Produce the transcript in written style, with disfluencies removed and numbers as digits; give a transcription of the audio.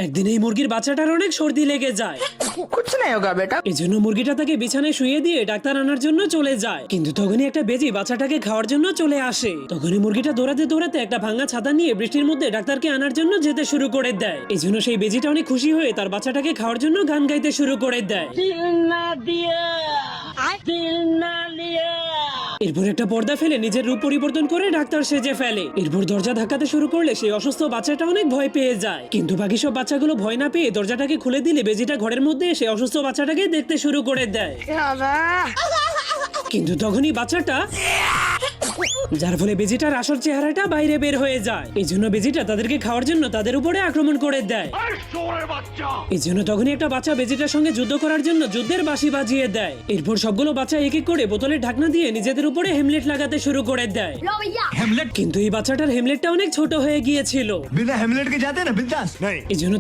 একদিন এই মুরগির বাচ্চাটার অনেক সর্দি লেগে যায়। कुछ नहीं होगा बेटा। এজন্য মুরগিটা তাকে বিছানায় শুইয়ে দিয়ে ডাক্তার আনার জন্য চলে যায়। কিন্তু তখনই একটা বেজি বাচ্চাটাকে খাওয়ার জন্য চলে আসে। তখনই মুরগিটা দৌড়াতে দৌড়াতে একটা ভাঙা ছাতা নিয়ে বৃষ্টির মধ্যে ডাক্তারকে আনার জন্য যেতে শুরু করে দেয়। এজন্য সেই বেজিটা অনেক খুশি হয়ে তার বাচ্চাটাকে খাওয়ার জন্য গান গাইতে শুরু করে দেয়। এরপর একটা পর্দা ফেলে নিজের রূপ পরিবর্তন করে ডাক্তার সেজে ফেলে। এরপর দরজা ধাক্কাতে শুরু করলে সেই অসুস্থ বাচ্চাটা অনেক ভয় পেয়ে যায়। কিন্তু বাকি সব বাচ্চাগুলো ভয় না পেয়ে দরজাটাকে খুলে দিলে বেজিটা ঘরের মধ্যে এসে অসুস্থ বাচ্চাটাকে দেখতে শুরু করে দেয়। কিন্তু তখনই বাচ্চাটা, যার ফলে বেজিটার আসল চেহারাটা বাইরে বের হয়ে যায়। এই জন্য বেজিটা তাদেরকে খাওয়ার জন্য তাদের উপরে আক্রমণ করে দেয়। এই জন্য তখনই একটা বাচ্চা বেজিটার সঙ্গে যুদ্ধ করার জন্য যুদ্ধের বাঁশি বাজিয়ে দেয়। এরপর সবগুলো বাচ্চা এক এক করে বোতলের ঢাকনা দিয়ে নিজেদের উপরে হেমলেট লাগাতে শুরু করে দেয়। हेमलेट কিন্তু এই বাচ্চাটার হেমলেটটা অনেক ছোট হয়ে গিয়েছিল। बिना हेमलेट के जाते ना बिंदास नहीं। এই জন্য